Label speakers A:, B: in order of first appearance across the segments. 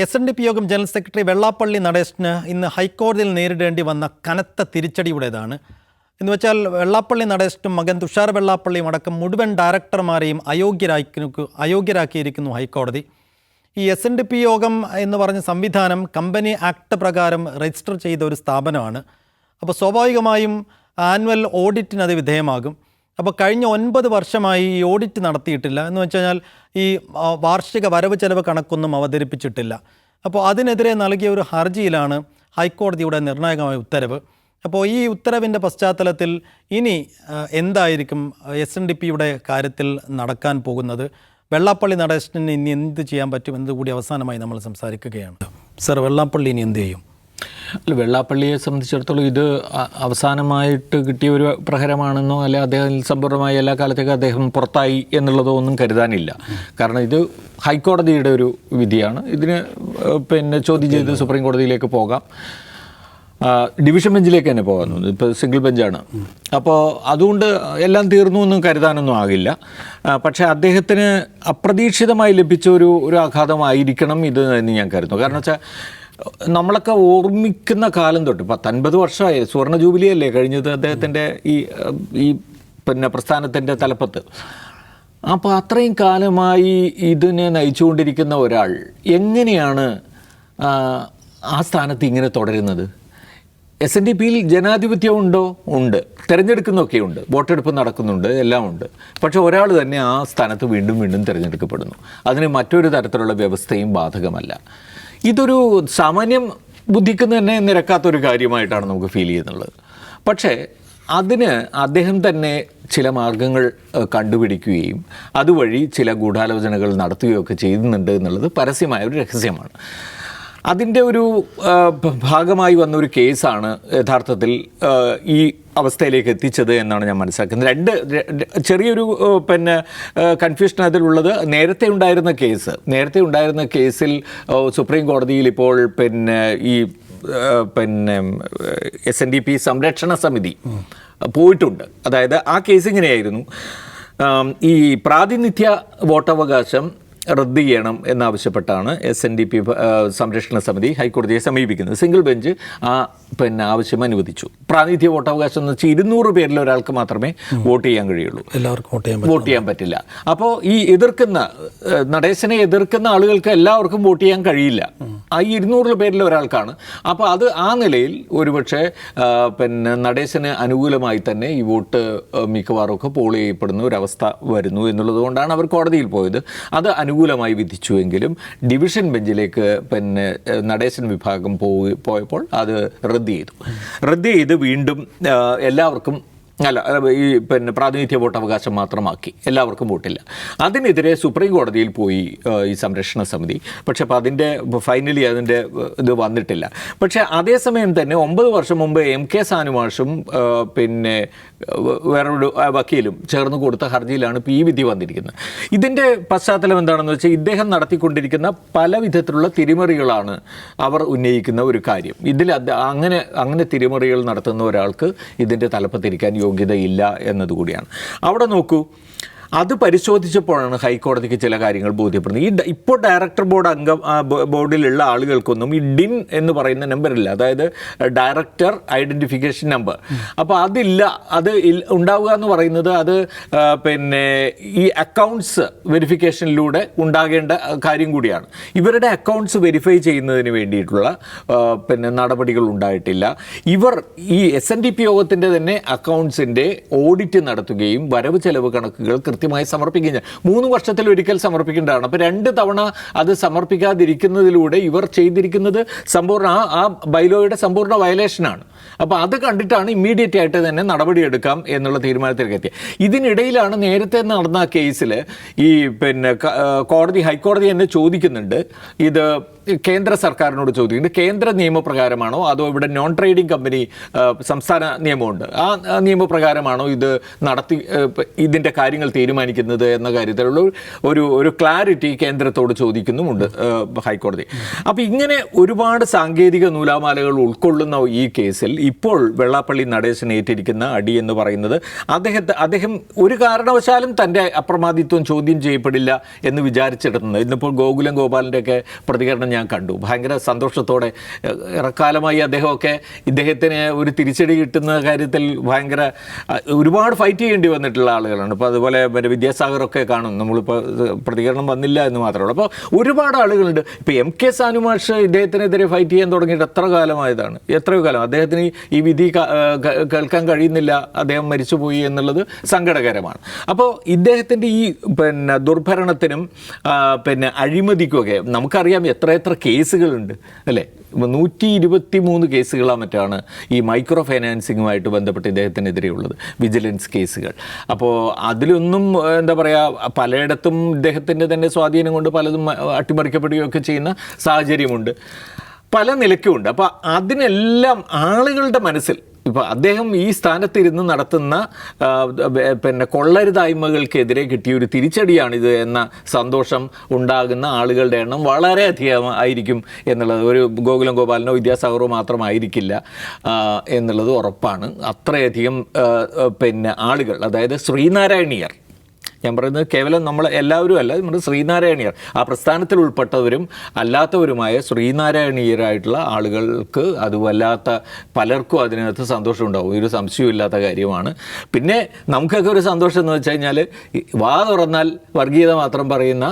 A: SNDP യോഗം general secretary Vellappally Natesan ഇന്ന് ഹൈക്കോടതിയിൽ നേരിടേണ്ടി വന്ന കനത്ത തിരിച്ചടിയുടേതാണ്. എന്ന് വെച്ചാൽ വെള്ളാപ്പള്ളി നടേശനും മകൻ തുഷാർ വെള്ളാപ്പള്ളിയും അടക്കം മുഴുവൻ ഡയറക്ടർമാരെയും അയോഗ്യരാക്കിയിരിക്കുന്നു ഹൈക്കോടതി. ഈ SNDP യോഗം എന്ന് പറഞ്ഞ സംവിധാനം കമ്പനി ആക്ട് പ്രകാരം രജിസ്റ്റർ ചെയ്ത ഒരു സ്ഥാപനമാണ്. അപ്പോൾ സ്വാഭാവികമായും ആനുവൽ ഓഡിറ്റിന് അത് വിധേയമാകും. അപ്പോൾ കഴിഞ്ഞ 9 വർഷമായി ഈ ഓഡിറ്റ് നടത്തിയിട്ടില്ല. എന്ന് വെച്ച് കഴിഞ്ഞാൽ ഈ വാർഷിക വരവ് ചെലവ് കണക്കൊന്നും അവതരിപ്പിച്ചിട്ടില്ല. അപ്പോൾ അതിനെതിരെ നൽകിയ ഒരു ഹർജിയിലാണ് ഹൈക്കോടതിയുടെ നിർണായകമായ ഉത്തരവ്. അപ്പോൾ ഈ ഉത്തരവിൻ്റെ പശ്ചാത്തലത്തിൽ ഇനി എന്തായിരിക്കും SNDPയുടെ കാര്യത്തിൽ നടക്കാൻ പോകുന്നത്, വെള്ളാപ്പള്ളി നടേശന് ഇനി എന്ത് ചെയ്യാൻ പറ്റും എന്നതുകൂടി അവസാനമായി നമ്മൾ സംസാരിക്കുകയാണ്. സർ, വെള്ളാപ്പള്ളി ഇനി എന്ത് ചെയ്യും?
B: അല്ല, വെള്ളാപ്പള്ളിയെ സംബന്ധിച്ചിടത്തോളം ഇത് അവസാനമായിട്ട് കിട്ടിയ ഒരു പ്രഹരമാണെന്നോ അല്ലെ അദ്ദേഹം സമ്പൂർണ്ണമായി എല്ലാ കാലത്തേക്കും അദ്ദേഹം പുറത്തായി എന്നുള്ളതോ ഒന്നും കരുതാനില്ല. കാരണം ഇത് ഹൈക്കോടതിയുടെ ഒരു വിധിയാണ്. ഇതിന് ചോദ്യം ചെയ്ത് സുപ്രീം കോടതിയിലേക്ക് പോകാം, ഡിവിഷൻ ബെഞ്ചിലേക്ക് തന്നെ പോകാൻ തോന്നുന്നു. ഇപ്പോൾ സിംഗിൾ ബെഞ്ചാണ്. അപ്പോൾ അതുകൊണ്ട് എല്ലാം തീർന്നു എന്നും കരുതാനൊന്നും ആകില്ല. പക്ഷേ അദ്ദേഹത്തിന് അപ്രതീക്ഷിതമായി ലഭിച്ച ഒരു ആഘാതമായിരിക്കണം ഇത് എന്ന് ഞാൻ കരുതുന്നു. കാരണം വെച്ചാൽ നമ്മളൊക്കെ ഓർമ്മിക്കുന്ന കാലം തൊട്ട് 50 വർഷമായി, സുവർണ ജൂബിലി അല്ലേ കഴിഞ്ഞത് അദ്ദേഹത്തിൻ്റെ ഈ പ്രസ്ഥാനത്തിൻ്റെ തലപ്പത്ത്. അപ്പോൾ അത്രയും കാലമായി ഇതിനെ നയിച്ചുകൊണ്ടിരിക്കുന്ന ഒരാൾ എങ്ങനെയാണ് ആ സ്ഥാനത്ത് ഇങ്ങനെ തുടരുന്നത്? SNDPയിൽ ജനാധിപത്യം ഉണ്ടോ? ഉണ്ട്. തിരഞ്ഞെടുക്കുന്നൊക്കെ ഉണ്ട്, വോട്ടെടുപ്പ് നടക്കുന്നുണ്ട്, എല്ലാം ഉണ്ട്. പക്ഷെ ഒരാൾ തന്നെ ആ സ്ഥാനത്ത് വീണ്ടും വീണ്ടും തിരഞ്ഞെടുക്കപ്പെടുന്നു. അതിന് മറ്റൊരു തരത്തിലുള്ള വ്യവസ്ഥയും ബാധകമല്ല. ഇതൊരു സാമാന്യം ബുദ്ധിക്ക് തന്നെ നിരക്കാത്തൊരു കാര്യമായിട്ടാണ് നമുക്ക് ഫീൽ ചെയ്യുന്നുള്ളത്. പക്ഷേ അതിന് അദ്ദേഹം തന്നെ ചില മാർഗങ്ങൾ കണ്ടുപിടിക്കുകയും അതുവഴി ചില ഗൂഢാലോചനകൾ നടത്തുകയൊക്കെ ചെയ്യുന്നുണ്ട് എന്നുള്ളത് പരസ്യമായ ഒരു രഹസ്യമാണ്. അതിൻ്റെ ഒരു ഭാഗമായി വന്നൊരു കേസാണ് യഥാർത്ഥത്തിൽ ഈ അവസ്ഥയിലേക്ക് എത്തിച്ചത് എന്നാണ് ഞാൻ മനസ്സിലാക്കുന്നത്. ചെറിയൊരു കൺഫ്യൂഷൻ അതിലുള്ളത്, നേരത്തെ ഉണ്ടായിരുന്ന കേസിൽ സുപ്രീം കോടതിയിൽ ഇപ്പോൾ ഈ SNDP സംരക്ഷണ സമിതി പോയിട്ടുണ്ട്. അതായത് ആ കേസ് ഇങ്ങനെയായിരുന്നു, ഈ പ്രാതിനിധ്യ വോട്ടവകാശം റദ്ദ് ചെയ്യണം എന്നാവശ്യപ്പെട്ടാണ് SNDP സംരക്ഷണ സമിതി ഹൈക്കോടതിയെ സമീപിക്കുന്നത്. സിംഗിൾ ബെഞ്ച് ആ ആവശ്യം അനുവദിച്ചു. പ്രാതിനിധ്യ വോട്ടവകാശം എന്ന് വെച്ചാൽ 200 പേരിൽ ഒരാൾക്ക് മാത്രമേ വോട്ട് ചെയ്യാൻ കഴിയുള്ളൂ, എല്ലാവർക്കും വോട്ട് ചെയ്യാൻ പറ്റില്ല. അപ്പോൾ ഈ നടേശനെ എതിർക്കുന്ന ആളുകൾക്ക് എല്ലാവർക്കും വോട്ട് ചെയ്യാൻ കഴിയില്ല. ആ 200 പേരിൽ ഒരാൾക്കാണ്. അപ്പോൾ അത് ആ നിലയിൽ ഒരുപക്ഷെ നടേശന് അനുകൂലമായി തന്നെ ഈ വോട്ട് മിക്കവാറും ഒക്കെ പോൾ ചെയ്യപ്പെടുന്ന ഒരവസ്ഥ വരുന്നു എന്നുള്ളത് കൊണ്ടാണ് അവർ കോടതിയിൽ പോയത്. അത് അനുകൂലമായി വിധിച്ചുവെങ്കിലും ഡിവിഷൻ ബെഞ്ചിലേക്ക് നടേശൻ വിഭാഗം പോയപ്പോൾ അത് റദ്ദ് ചെയ്ത് വീണ്ടും എല്ലാവർക്കും ഈ പ്രാതിനിധ്യ വോട്ടവകാശം മാത്രമാക്കി, എല്ലാവർക്കും വോട്ടില്ല. അതിനെതിരെ സുപ്രീം കോടതിയിൽ പോയി ഈ സംരക്ഷണ സമിതി. പക്ഷെ അപ്പോൾ ഫൈനലി അതിൻ്റെ ഇത് വന്നിട്ടില്ല. പക്ഷേ അതേസമയം തന്നെ 9 വർഷം മുമ്പ് MK സാനുമാഷും വേറൊരു വക്കീലും ചേർന്ന് കൊടുത്ത ഹർജിയിലാണ് ഇപ്പോൾ ഈ വിധി വന്നിരിക്കുന്നത്. ഇതിൻ്റെ പശ്ചാത്തലം എന്താണെന്ന് വെച്ചാൽ ഇദ്ദേഹം നടത്തിക്കൊണ്ടിരിക്കുന്ന പല വിധത്തിലുള്ള തിരിമറികളാണ് അവർ ഉന്നയിക്കുന്ന ഒരു കാര്യം. ഇതിൽ അങ്ങനെ തിരിമറികൾ നടത്തുന്ന ഒരാൾക്ക് ഇതിൻ്റെ തലപ്പത്തിരിക്കാൻ യോഗ്യതയില്ല എന്നതുകൂടിയാണ്. അവിടെ നോക്കൂ, അത് പരിശോധിച്ചപ്പോഴാണ് ഹൈക്കോടതിക്ക് ചില കാര്യങ്ങൾ ബോധ്യപ്പെടുന്നത്. ഇപ്പോൾ ഡയറക്ടർ ബോർഡിലുള്ള ആളുകൾക്കൊന്നും ഈ DIN എന്ന് പറയുന്ന നമ്പറില്ല, അതായത് ഡയറക്ടർ ഐഡൻറ്റിഫിക്കേഷൻ നമ്പർ. അപ്പോൾ അത് ഉണ്ടാവുക എന്ന് പറയുന്നത് അത് ഈ അക്കൗണ്ട്സ് വെരിഫിക്കേഷനിലൂടെ ഉണ്ടാകേണ്ട കാര്യം കൂടിയാണ്. ഇവരുടെ അക്കൗണ്ട്സ് വെരിഫൈ ചെയ്യുന്നതിന് വേണ്ടിയിട്ടുള്ള നടപടികൾ ഉണ്ടായിട്ടില്ല. ഇവർ ഈ SNDP യോഗത്തിൻ്റെ തന്നെ അക്കൗണ്ട്സിൻ്റെ ഓഡിറ്റ് നടത്തുകയും വരവ് ചെലവ് കണക്കുകൾ കൃത്യമായി സമർപ്പിക്കുക 3 വർഷത്തിൽ ഒരിക്കൽ സമർപ്പിക്കേണ്ടതാണ്. അപ്പോൾ 2 തവണ അത് സമർപ്പിക്കാതിരിക്കുന്നതിലൂടെ ഇവർ ചെയ്തിരിക്കുന്നത് ആ ബൈലോയുടെ സമ്പൂർണ്ണ വയലേഷനാണ്. അപ്പോൾ അത് കണ്ടിട്ടാണ് ഇമ്മീഡിയറ്റ് ആയിട്ട് തന്നെ നടപടിയെടുക്കാം എന്നുള്ള തീരുമാനത്തിലേക്ക് എത്തിയത്. ഇതിനിടയിലാണ് നേരത്തെ നടന്ന കേസിൽ ഈ ഹൈക്കോടതി തന്നെ ചോദിക്കുന്നുണ്ട്, ഇത് കേന്ദ്ര സർക്കാരിനോട് ചോദിക്കുന്നുണ്ട്, കേന്ദ്ര നിയമപ്രകാരമാണോ അതോ ഇവിടെ നോൺ ട്രേഡിംഗ് കമ്പനി സംസ്ഥാന നിയമമുണ്ട്, ആ നിയമപ്രകാരമാണോ ഇത് ഇതിൻ്റെ കാര്യങ്ങൾ തീരുമാനിക്കുന്നത് എന്ന കാര്യത്തിലുള്ള ഒരു ക്ലാരിറ്റി കേന്ദ്രത്തോട് ചോദിക്കുന്നുമുണ്ട് ഹൈക്കോടതി. അപ്പോൾ ഇങ്ങനെ ഒരുപാട് സാങ്കേതിക നൂലാമാലകൾ ഉൾക്കൊള്ളുന്ന ഈ കേസിൽ ഇപ്പോൾ വെള്ളാപ്പള്ളി നടേശൻ ഏറ്റിരിക്കുന്ന അടി എന്ന് പറയുന്നത് അദ്ദേഹം ഒരു കാരണവശാലും തൻ്റെ അപ്രമാദിത്വം ചോദ്യം ചെയ്യപ്പെടില്ല എന്ന് വിചാരിച്ചിടുന്നത്. ഇന്നിപ്പോൾ ഗോകുലം ഗോപാലിൻ്റെയൊക്കെ പ്രതികരണം ഞാൻ കണ്ടു. ഭയങ്കര സന്തോഷത്തോടെ. ഏറെക്കാലമായി ഇദ്ദേഹത്തിന് ഒരു തിരിച്ചടി കിട്ടുന്ന കാര്യത്തിൽ ഭയങ്കര ഒരുപാട് ഫൈറ്റ് ചെയ്യേണ്ടി വന്നിട്ടുള്ള ആളുകളാണ്. ഇപ്പോൾ അതുപോലെ വിദ്യാസാഗറൊക്കെ കാണും, നമ്മളിപ്പോൾ പ്രതികരണം വന്നില്ല എന്ന് മാത്രമേ ഉള്ളൂ. അപ്പോൾ ഒരുപാട് ആളുകളുണ്ട്. ഇപ്പോൾ MK സാനുമാഷ് ഇദ്ദേഹത്തിനെതിരെ ഫൈറ്റ് ചെയ്യാൻ തുടങ്ങിയിട്ട് എത്രയോ കാലം അദ്ദേഹത്തിന് ഈ വിധി കേൾക്കാൻ കഴിയുന്നില്ല, അദ്ദേഹം മരിച്ചുപോയി എന്നുള്ളത് സങ്കടകരമാണ്. അപ്പോൾ ഇദ്ദേഹത്തിൻ്റെ ഈ ദുർഭരണത്തിനും അഴിമതിക്കുമൊക്കെ നമുക്കറിയാം എത്ര കേസുകളുണ്ട് അല്ലേ. 123 കേസുകളാണ് മറ്റാണ് ഈ മൈക്രോ ഫൈനാൻസിങ്ങുമായിട്ട് ബന്ധപ്പെട്ട് ഇദ്ദേഹത്തിനെതിരെയുള്ളത്, വിജിലൻസ് കേസുകൾ. അപ്പോൾ അതിലൊന്നും എന്താ പറയുക, പലയിടത്തും ഇദ്ദേഹത്തിൻ്റെ തന്നെ സ്വാധീനം കൊണ്ട് പലതും അട്ടിമറിക്കപ്പെടുകയൊക്കെ ചെയ്യുന്ന സാഹചര്യമുണ്ട്, പല നിലയ്ക്കുമുണ്ട്. അപ്പോൾ അതിനെല്ലാം ആളുകളുടെ മനസ്സിൽ ഇപ്പോൾ അദ്ദേഹം ഈ സ്ഥാനത്തിരുന്ന് നടത്തുന്ന കൊള്ളരുതായ്മകൾക്കെതിരെ കിട്ടിയൊരു തിരിച്ചടിയാണിത് എന്ന സന്തോഷം ഉണ്ടാകുന്ന ആളുകളുടെ എണ്ണം വളരെയധികം ആയിരിക്കും എന്നുള്ളത് ഒരു ഗോകുലം ഗോപാലനോ വിദ്യാസാഗറോ മാത്രമായിരിക്കില്ല എന്നുള്ളത് ഉറപ്പാണ്. അത്രയധികം ആളുകൾ, അതായത് ശ്രീനാരായണീയർ, ഞാൻ പറയുന്നത് കേവലം നമ്മൾ എല്ലാവരും അല്ല, നമ്മുടെ ശ്രീനാരായണീയർ, ആ പ്രസ്ഥാനത്തിൽ ഉൾപ്പെട്ടവരും അല്ലാത്തവരുമായ ശ്രീനാരായണീയരായിട്ടുള്ള ആളുകൾക്ക് അത് വല്ലാത്ത പലർക്കും അതിനകത്ത് സന്തോഷം ഉണ്ടാവും, ഒരു സംശയമില്ലാത്ത കാര്യമാണ്. പിന്നെ നമുക്കൊക്കെ ഒരു സന്തോഷം എന്ന് വെച്ച് കഴിഞ്ഞാൽ വാ തുറന്നാൽ വർഗീയത മാത്രം പറയുന്ന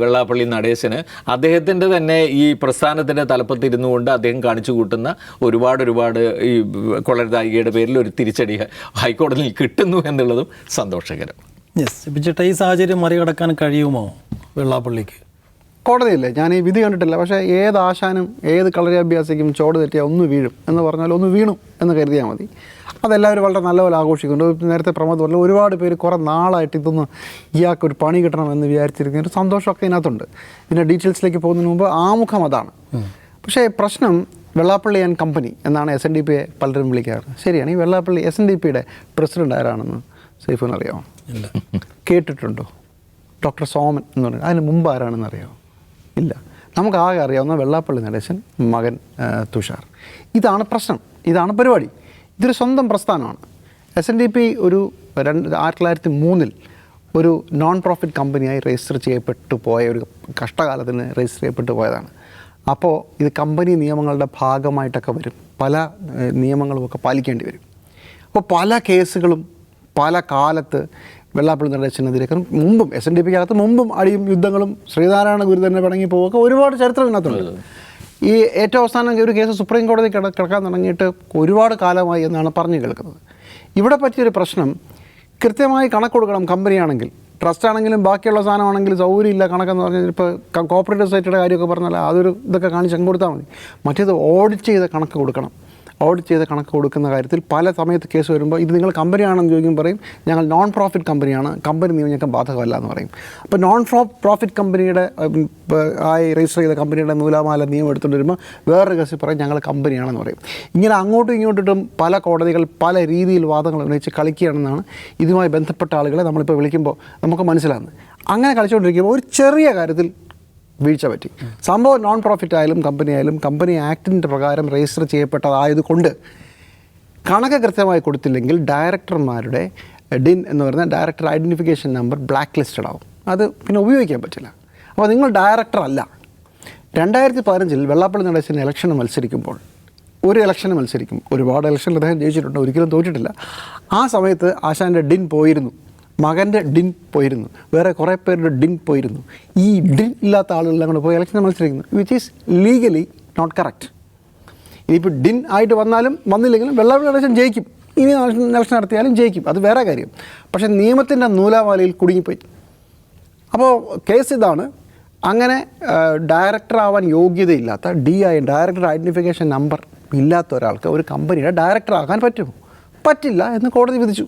B: വെള്ളാപ്പള്ളി നടേശന് അദ്ദേഹത്തിൻ്റെ തന്നെ ഈ പ്രസ്ഥാനത്തിൻ്റെ തലപ്പത്തിരുന്നു കൊണ്ട് അദ്ദേഹം കാണിച്ചു കൂട്ടുന്ന ഒരുപാട് ഈ കൊള്ളരുതായികയുടെ പേരിൽ ഒരു തിരിച്ചടി ഹൈക്കോടതിയിൽ കിട്ടുന്നു എന്നുള്ളതും സന്തോഷകരം.
A: ചേട്ടാ, ഈ സാഹചര്യം മറികടക്കാൻ കഴിയുമോ വെള്ളാപ്പള്ളിക്ക്?
C: കോടതിയില്ലേ, ഞാൻ ഈ വിധി കണ്ടിട്ടില്ല. പക്ഷേ ഏത് ആശാനും ഏത് കളരിയാഭ്യാസിക്കും ചോട് തെറ്റിയാൽ ഒന്ന് വീഴും എന്ന് പറഞ്ഞാൽ ഒന്ന് വീണു എന്ന് കരുതിയാൽ മതി. അതെല്ലാവരും വളരെ നല്ലപോലെ ആഘോഷിക്കുന്നുണ്ട്. നേരത്തെ പ്രമോദ് പറഞ്ഞ ഒരുപാട് പേര് കുറേ നാളായിട്ട് ഇതൊന്ന് ഇയാൾക്കൊരു പണി കിട്ടണമെന്ന് വിചാരിച്ചിരിക്കുന്ന ഒരു സന്തോഷമൊക്കെ ഇതിനകത്തുണ്ട്. ഇതിൻ്റെ ഡീറ്റെയിൽസിലേക്ക് പോകുന്നതിന് മുമ്പ് ആമുഖം അതാണ്. പക്ഷേ പ്രശ്നം വെള്ളാപ്പള്ളി ആൻഡ് കമ്പനി എന്നാണ് SNDP പലരും വിളിക്കാറ്. ശരിയാണ്. ഈ വെള്ളാപ്പള്ളി SNDPയുടെ പ്രസിഡന്റ് ആരാണെന്ന് സൈഫുന് അറിയാമോ?
A: ഇല്ല.
C: കേട്ടിട്ടുണ്ടോ? ഡോക്ടർ സോമൻ എന്ന് പറയുന്നത്. അതിന് മുമ്പ് ആരാണെന്ന് അറിയാമോ? ഇല്ല. നമുക്ക് ആകെ അറിയാവുന്ന വെള്ളാപ്പള്ളി നടേശൻ, മകൻ തുഷാർ. ഇതാണ് പ്രശ്നം, ഇതാണ് പരിപാടി. ഇതൊരു സ്വന്തം പ്രസ്ഥാനമാണ്. SNDP ഒരു 1903 ഒരു നോൺ പ്രോഫിറ്റ് കമ്പനിയായി രജിസ്റ്റർ ചെയ്യപ്പെട്ടു പോയ ഒരു കഷ്ടകാലത്തിന് രജിസ്റ്റർ ചെയ്യപ്പെട്ടു പോയതാണ്. അപ്പോൾ ഇത് കമ്പനി നിയമങ്ങളുടെ ഭാഗമായിട്ടൊക്കെ വരും, പല നിയമങ്ങളുമൊക്കെ പാലിക്കേണ്ടി വരും. അപ്പോൾ പല കേസുകളും പല കാലത്ത് വെള്ളാപ്പള്ളി നടേശനെതിരെ മുമ്പും SNDPക്കകത്ത് മുമ്പും അടിയും യുദ്ധങ്ങളും ശ്രീനാരായണ ഗുരു തന്നെ പിണങ്ങി പോവുക ഒരുപാട് ചരിത്രം ഇതിനകത്തുണ്ട്. ഈ ഏറ്റവും അവസാനം ഒരു കേസ് സുപ്രീം കോടതി കിടക്കാൻ തുടങ്ങിയിട്ട് ഒരുപാട് കാലമായി എന്നാണ് പറഞ്ഞു കേൾക്കുന്നത്. ഇവിടെ പറ്റിയൊരു പ്രശ്നം, കൃത്യമായി കണക്ക് കൊടുക്കണം. കമ്പനിയാണെങ്കിൽ, ട്രസ്റ്റ് ആണെങ്കിലും ബാക്കിയുള്ള സാധനമാണെങ്കിലും സൗകര്യമില്ല കണക്കെന്ന് പറഞ്ഞാൽ ഇപ്പോൾ കോപ്പറേറ്റീവ് സൊസൈറ്റിയുടെ കാര്യമൊക്കെ പറഞ്ഞാൽ അതൊരു ഇതൊക്കെ കാണിച്ച് അങ്ങ് കൊടുത്താൽ മതി. മറ്റേത് ഓഡിറ്റ് ചെയ്ത കണക്ക് കൊടുക്കണം. ഓഡിറ്റ് ചെയ്ത കണക്ക് കൊടുക്കുന്ന കാര്യത്തിൽ പല സമയത്ത് കേസ് വരുമ്പോൾ ഇത് നിങ്ങൾ കമ്പനിയാണെന്ന് ചോദിക്കുമ്പോൾ പറയും ഞങ്ങൾ നോൺ പ്രോഫിറ്റ് കമ്പനിയാണ്, കമ്പനി നിയമം ഞങ്ങൾക്ക് ബാധകമല്ല എന്ന് പറയും. അപ്പോൾ നോൺ പ്രോഫിറ്റ് കമ്പനിയുടെ ആയി രജിസ്റ്റർ ചെയ്ത കമ്പനിയുടെ നൂലാമാല നിയമം എടുത്തുകൊണ്ട് വരുമ്പോൾ വേറൊരു കേസിൽ പറയും ഞങ്ങൾ കമ്പനിയാണെന്ന് പറയും. ഇങ്ങനെ അങ്ങോട്ടും ഇങ്ങോട്ടും പല കോടതികൾ പല രീതിയിൽ വാദങ്ങൾ ഉന്നയിച്ച് കളിക്കുകയാണെന്നാണ് ഇതുമായി ബന്ധപ്പെട്ട ആളുകളെ നമ്മളിപ്പോൾ വിളിക്കുമ്പോൾ നമുക്ക് മനസ്സിലാകുന്നത്. അങ്ങനെ കളിച്ചുകൊണ്ടിരിക്കുമ്പോൾ ഒരു ചെറിയ കാര്യത്തിൽ വീഴ്ച പറ്റി. സംഭവം നോൺ പ്രോഫിറ്റ് ആയാലും കമ്പനി ആയാലും കമ്പനി ആക്ടിൻ്റെ പ്രകാരം രജിസ്റ്റർ ചെയ്യപ്പെട്ടതായതുകൊണ്ട് കണക്ക് കൃത്യമായി കൊടുത്തില്ലെങ്കിൽ ഡയറക്ടർമാരുടെ DIN എന്ന് പറയുന്ന director identification number black listed ആവും. അത് പിന്നെ ഉപയോഗിക്കാൻ പറ്റില്ല. അപ്പോൾ നിങ്ങൾ ഡയറക്ടർ അല്ല. 2015 വെള്ളാപ്പള്ളി നടേശൻ ഇലക്ഷന് മത്സരിക്കുമ്പോൾ ഒരുപാട് ഇലക്ഷനിൽ അദ്ദേഹം ജയിച്ചിട്ടുണ്ട്, ഒരിക്കലും തോറ്റിട്ടില്ല. ആ സമയത്ത് ആശാൻ്റെ DIN പോയിരുന്നു, മകൻ്റെ DIN പോയിരുന്നു, വേറെ കുറേ പേരുടെ DIN പോയിരുന്നു. ഈ DIN ഇല്ലാത്ത ആളുകളെല്ലാം കൂടെ പോയി ഇലക്ഷന് മത്സരിക്കുന്നു, which is legally not correct. ഇനിയിപ്പോൾ DIN ആയിട്ട് വന്നാലും വന്നില്ലെങ്കിലും വെള്ളാപ്പള്ളി നടേശൻ ജയിക്കും, ഇനി ഇലക്ഷൻ നടത്തിയാലും ജയിക്കും, അത് വേറെ കാര്യം. പക്ഷേ നിയമത്തിൻ്റെ നൂലാമാലയിൽ കുടുങ്ങിപ്പോയി. അപ്പോൾ കേസ് ഇതാണ്. അങ്ങനെ ഡയറക്ടർ ആവാൻ യോഗ്യതയില്ലാത്ത ഡയറക്ടർ ഐഡൻറ്റിഫിക്കേഷൻ നമ്പർ ഇല്ലാത്ത ഒരാൾക്ക് ഒരു കമ്പനിയുടെ ഡയറക്ടർ ആകാൻ പറ്റുമോ? പറ്റില്ല എന്ന് കോടതി വിധിച്ചു.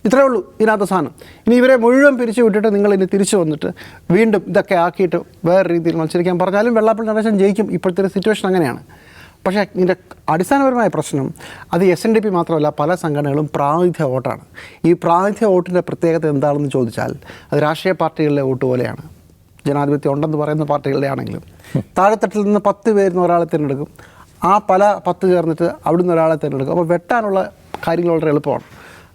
C: ഇത്രയേ ഉള്ളൂ ഇതിനകത്ത് സാധനം. ഇനി ഇവരെ മുഴുവൻ പിരിച്ചു വിട്ടിട്ട് നിങ്ങൾ ഇനി തിരിച്ചു വന്നിട്ട് വീണ്ടും ഇതൊക്കെ ആക്കിയിട്ട് വേറെ രീതിയിൽ മത്സരിക്കാൻ പറഞ്ഞാലും വെള്ളാപ്പള്ളി നടേശൻ ജയിക്കും. ഇപ്പോഴത്തെ സിറ്റുവേഷൻ അങ്ങനെയാണ്. പക്ഷേ ഇതിൻ്റെ അടിസ്ഥാനപരമായ പ്രശ്നം അത് SNDP മാത്രമല്ല, പല സംഘടനകളും പ്രാതിനിധ്യ വോട്ടാണ്. ഈ പ്രാതിനിധ്യ വോട്ടിൻ്റെ പ്രത്യേകത എന്താണെന്ന് ചോദിച്ചാൽ അത് രാഷ്ട്രീയ പാർട്ടികളിലെ വോട്ട് പോലെയാണ്. ജനാധിപത്യം ഉണ്ടെന്ന് പറയുന്ന പാർട്ടികളുടെ ആണെങ്കിലും താഴെത്തട്ടിൽ നിന്ന് 10 പേരിൽ നിന്ന് ഒരാളെ തിരഞ്ഞെടുക്കും. ആ പല 10 ചേർന്നിട്ട് അവിടുന്ന് ഒരാളെ തിരഞ്ഞെടുക്കും. അപ്പോൾ വെട്ടാനുള്ള കാര്യങ്ങൾ വളരെ എളുപ്പമാണ്.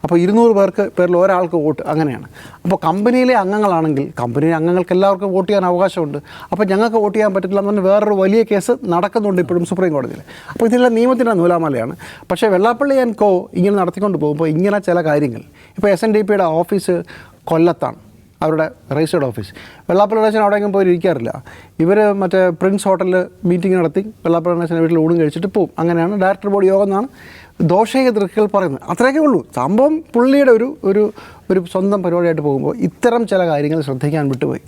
C: അപ്പോൾ 200 പേരിൽ ഒരാൾക്ക് വോട്ട്, അങ്ങനെയാണ്. അപ്പോൾ കമ്പനിയിലെ അംഗങ്ങളാണെങ്കിൽ കമ്പനിയിലെ അംഗങ്ങൾക്ക് എല്ലാവർക്കും വോട്ട് ചെയ്യാൻ അവകാശമുണ്ട്. അപ്പോൾ ഞങ്ങൾക്ക് വോട്ട് ചെയ്യാൻ പറ്റത്തില്ല എന്ന് പറഞ്ഞാൽ വേറൊരു വലിയ കേസ് നടക്കുന്നുണ്ട് ഇപ്പോഴും സുപ്രീം കോടതിയിൽ. അപ്പോൾ ഇതെല്ലാം നിയമത്തിൻ്റെ നൂലാമലയാണ്. പക്ഷേ വെള്ളാപ്പള്ളി ആൻഡ് കോ ഇങ്ങനെ നടത്തിക്കൊണ്ട് പോകുമ്പോൾ ഇങ്ങനെ ചില കാര്യങ്ങൾ, ഇപ്പോൾ SNDPയുടെ ഓഫീസ് കൊല്ലത്താണ്, അവരുടെ രജിസ്റ്റേർഡ് ഓഫീസ്. വെള്ളാപ്പള്ളി നടേശൻ അവിടെയെങ്കിലും പോയി ഇരിക്കാറില്ല. ഇവർ മറ്റേ പ്രിൻസ് ഹോട്ടലിൽ മീറ്റിംഗ് നടത്തി വെള്ളാപ്പള്ളി നടേശൻ്റെ വീട്ടിൽ ഊണും കഴിച്ചിട്ട് പോകും. അങ്ങനെയാണ് ഡയറക്ടർ ബോർഡ് യോഗം എന്നാണ് ദോഷൈക ദൃക്കുകൾ പറയുന്നത്. അത്രയൊക്കെ ഉള്ളൂ സംഭവം. പുള്ളിയുടെ ഒരു സ്വന്തം പരിപാടിയായിട്ട് പോകുമ്പോൾ ഇത്തരം ചില കാര്യങ്ങൾ ശ്രദ്ധിക്കാൻ വിട്ടുപോയി.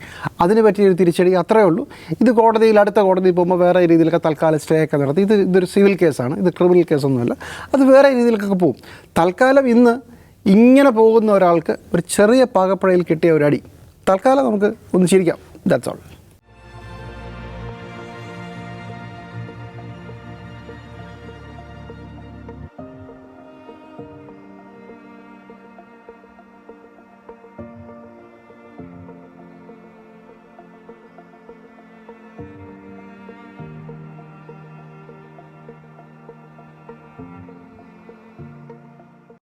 C: അതിന് പറ്റിയൊരു തിരിച്ചടി അത്രയേ ഉള്ളൂ. ഇത് കോടതിയിൽ, അടുത്ത കോടതിയിൽ പോകുമ്പോൾ വേറെ രീതിയിലൊക്കെ തൽക്കാലം സ്റ്റേ ഒക്കെ നടത്തി. ഇതൊരു സിവിൽ കേസാണ്, ഇത് ക്രിമിനൽ കേസൊന്നുമല്ല. അത് വേറെ രീതിയിലൊക്കെ പോകും. തൽക്കാലം ഇന്ന് ഇങ്ങനെ പോകുന്ന ഒരാൾക്ക് ഒരു ചെറിയ പാകപ്പഴയിൽ കിട്ടിയ ഒരു അടി തൽക്കാലം നമുക്ക് ഒന്ന് ചിരിക്കാം. That's all.